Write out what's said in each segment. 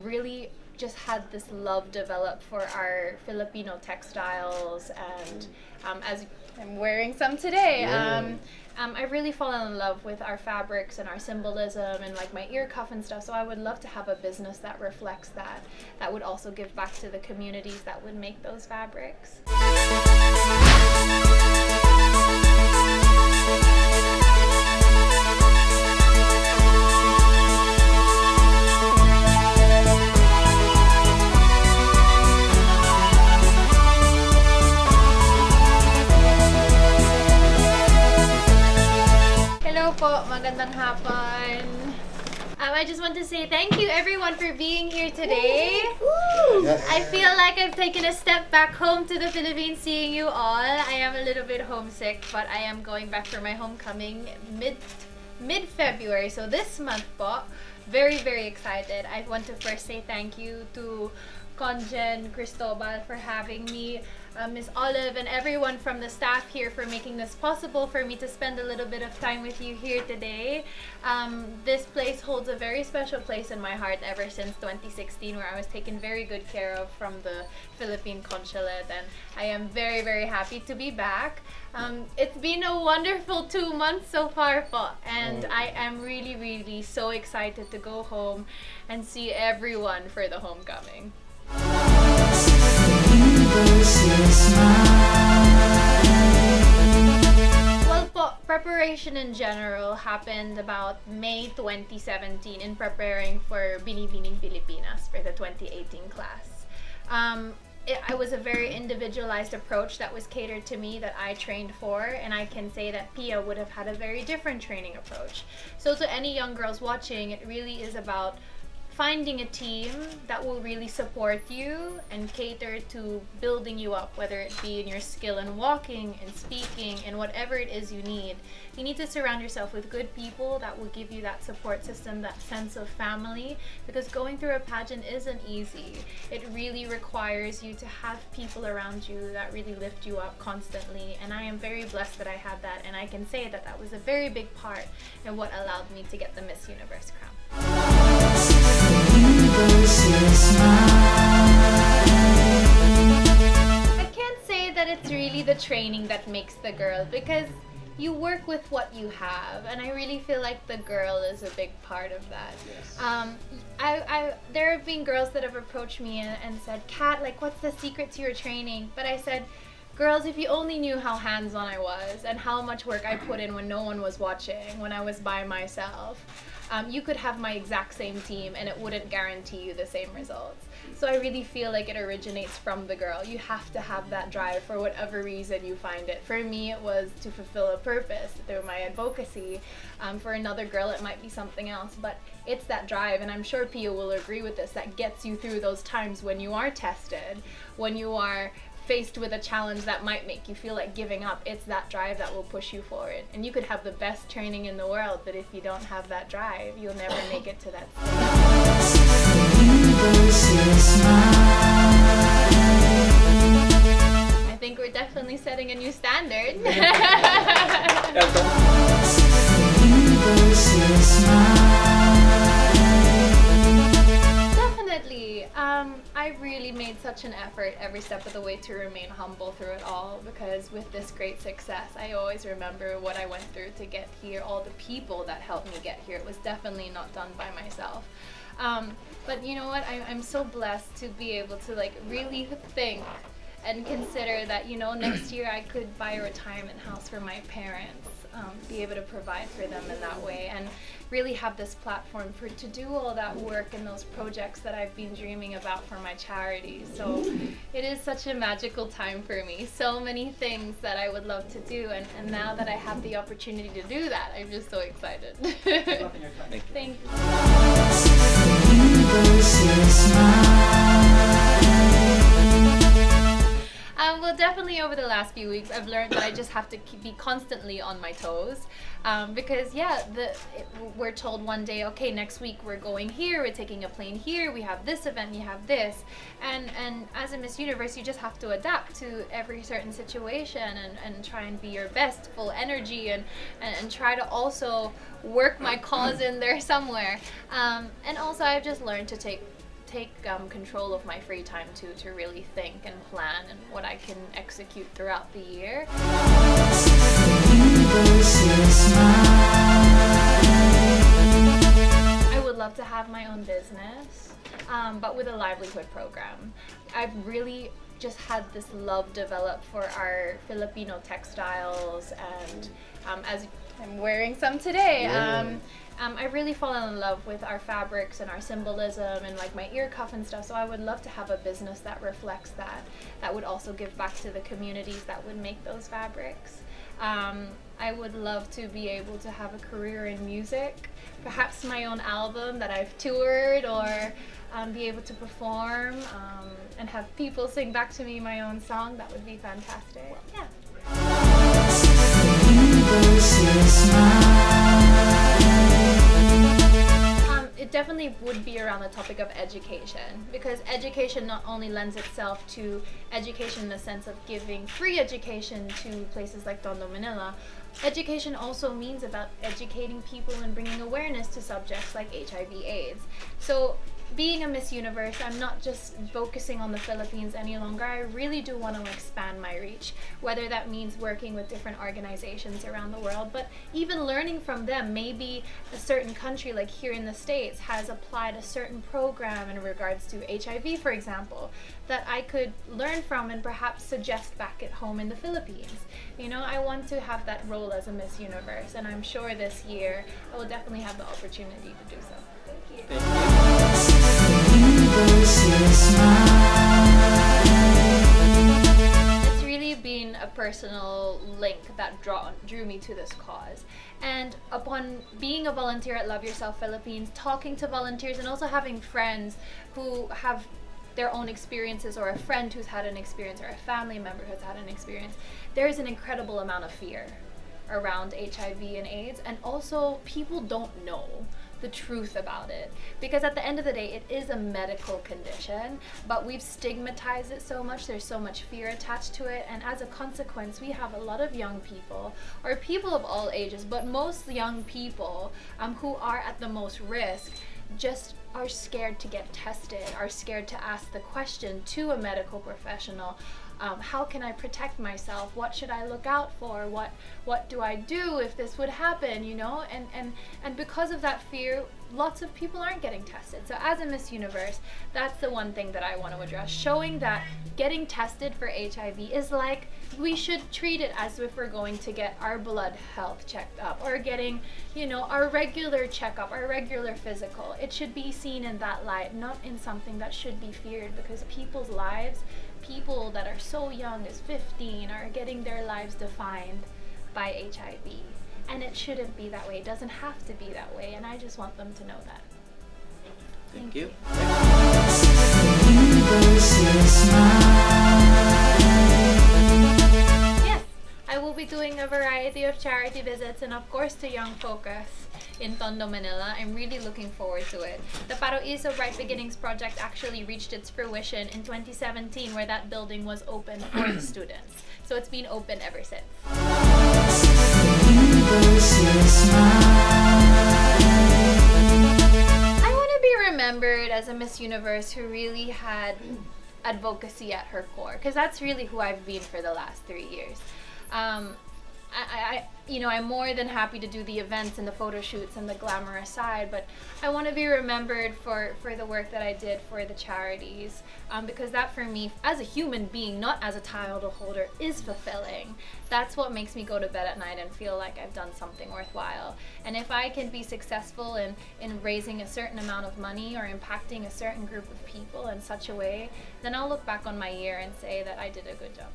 Really just had this love develop for our Filipino textiles, and as I'm wearing some today, I really fallen in love with our fabrics and our symbolism and like my ear cuff and stuff. So I would love to have a business that reflects that, that would also give back to the communities that would make those fabrics. Hello po, magandang hapon. I just want to say thank you everyone for being here today. Yes. I feel like I've taken a step back home to the Philippines seeing you all. I am a little bit homesick, but I am going back for my homecoming mid-February. So this month po, very excited. I want to first say thank you to Consul General Cristobal for having me, Miss Olive and everyone from the staff here for making this possible for me to spend a little bit of time with you here today. This place holds a very special place in my heart ever since 2016, where I was taken very good care of from the Philippine Consulate, and I am very happy to be back. It's been a wonderful 2 months so far po, and I am really so excited to go home and see everyone for the homecoming. Well po, preparation in general happened about May 2017 in preparing for Binibining Pilipinas for the 2018 class. It was a very individualized approach that was catered to me, that I trained for, and I can say that Pia would have had a very different training approach. So to any young girls watching, it really is about finding a team that will really support you and cater to building you up, whether it be in your skill in walking and speaking and whatever it is you need. You need to surround yourself with good people that will give you that support system, that sense of family, because going through a pageant isn't easy. It really requires you to have people around you that really lift you up constantly, and I am very blessed that I had that, and I can say that that was a very big part in what allowed me to get the Miss Universe crown. I can't say that it's really the training that makes the girl, because you work with what you have, and I really feel like the girl is a big part of that. Yes. There have been girls that have approached me and said, Kat, like, what's the secret to your training? But I said, girls, if you only knew how hands-on I was and how much work I put in when no one was watching, when I was by myself, you could have my exact same team and it wouldn't guarantee you the same results. So I really feel like it originates from the girl. You have to have that drive for whatever reason you find it. For me, it was to fulfill a purpose through my advocacy. For another girl, it might be something else, but it's that drive, and I'm sure Pia will agree with this, that gets you through those times when you are tested, when you are faced with a challenge that might make you feel like giving up. It's that drive that will push you forward. And you could have the best training in the world, but if you don't have that drive, you'll never make it to that stage. I think we're definitely setting a new standard. Definitely. I really made such an effort every step of the way to remain humble through it all, because with this great success, I always remember what I went through to get here, all the people that helped me get here. It was definitely not done by myself. But you know what? I'm so blessed to be able to like really think and consider that, you know, next year I could buy a retirement house for my parents, be able to provide for them in that way, and really have this platform to do all that work and those projects that I've been dreaming about for my charity. So it is such a magical time for me. So many things that I would love to do, and now that I have the opportunity to do that, I'm just so excited. Thank you. Well, definitely over the last few weeks, I've learned that I just have to be constantly on my toes, because we're told one day, okay, next week we're going here, we're taking a plane here, we have this event, you have this, and as a Miss Universe, you just have to adapt to every certain situation and try and be your best, full energy, and try to also work my cause in there somewhere, and also I've just learned to take take control of my free time to really think and plan and what I can execute throughout the year. I would love to have my own business, but with a livelihood program. I've really just had this love develop for our Filipino textiles, and as I'm wearing some today, I really fallen in love with our fabrics and our symbolism and like my ear cuff and stuff. So I would love to have a business that reflects that, that would also give back to the communities that would make those fabrics. I would love to be able to have a career in music, perhaps my own album that I've toured, or be able to perform and have people sing back to me my own song. That would be fantastic. Yeah. It definitely would be around the topic of education, because education not only lends itself to education in the sense of giving free education to places like Tondo, Manila. Education also means about educating people and bringing awareness to subjects like HIV/AIDS. So being a Miss Universe, I'm not just focusing on the Philippines any longer. I really do want to expand my reach, whether that means working with different organizations around the world, but even learning from them. Maybe a certain country, like here in the States, has applied a certain program in regards to HIV, for example, that I could learn from and perhaps suggest back at home in the Philippines. You know, I want to have that role as a Miss Universe, and I'm sure this year I will definitely have the opportunity to do so. Thank you. It's really been a personal link that drew me to this cause. And upon being a volunteer at Love Yourself Philippines, talking to volunteers and also having friends who have their own experiences, or a friend who's had an experience, or a family member who's had an experience, there is an incredible amount of fear around HIV and AIDS, and also people don't know the truth about it, because at the end of the day it is a medical condition, but we've stigmatized it so much. There's so much fear attached to it, and as a consequence we have a lot of young people, or people of all ages, but most young people who are at the most risk, just are scared to get tested, are scared to ask the question to a medical professional. How can I protect myself? What should I look out for? What do I do if this would happen, you know? And because of that fear, lots of people aren't getting tested. So as a Miss Universe, that's the one thing that I want to address, showing that getting tested for HIV is like, we should treat it as if we're going to get our blood health checked up, or getting, you know, our regular checkup, our regular physical. It should be seen in that light, not in something that should be feared, because people's lives, people that are so young as 15, are getting their lives defined by HIV. And it shouldn't be that way. It doesn't have to be that way, and I just want them to know that. Thank you. Yes, I will be doing a variety of charity visits, and of course to Young Focus in Tondo, Manila. I'm really looking forward to it. The Parois of Right Beginnings project actually reached its fruition in 2017, where that building was open for the students. So it's been open ever since. I want to be remembered as a Miss Universe who really had advocacy at her core, because that's really who I've been for the last 3 years. I'm more than happy to do the events and the photo shoots and the glamorous side, but I want to be remembered for the work that I did for the charities, because that for me, as a human being, not as a title holder, is fulfilling. That's what makes me go to bed at night and feel like I've done something worthwhile. And if I can be successful in raising a certain amount of money or impacting a certain group of people in such a way, then I'll look back on my year and say that I did a good job.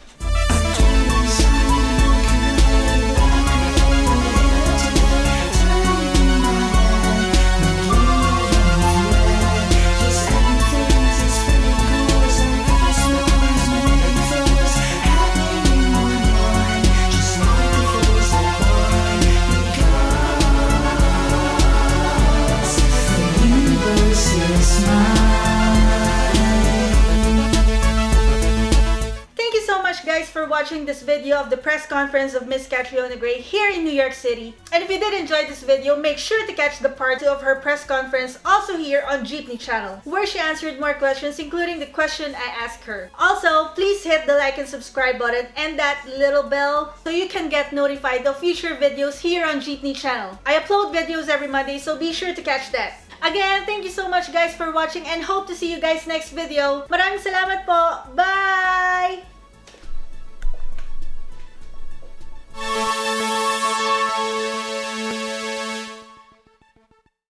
Thank you so much, guys, for for watching this video of the press conference of Miss Catriona Gray here in New York City. And if you did enjoy this video, make sure to catch the part 2 of her press conference also here on Jeepney channel, where she answered more questions, including the question I asked her. Also, please hit the like and subscribe button and that little bell so you can get notified of future videos here on Jeepney channel. I upload videos every Monday, so be sure to catch that. Again, thank you so much guys for watching and hope to see you guys next video. Maraming salamat po. Bye!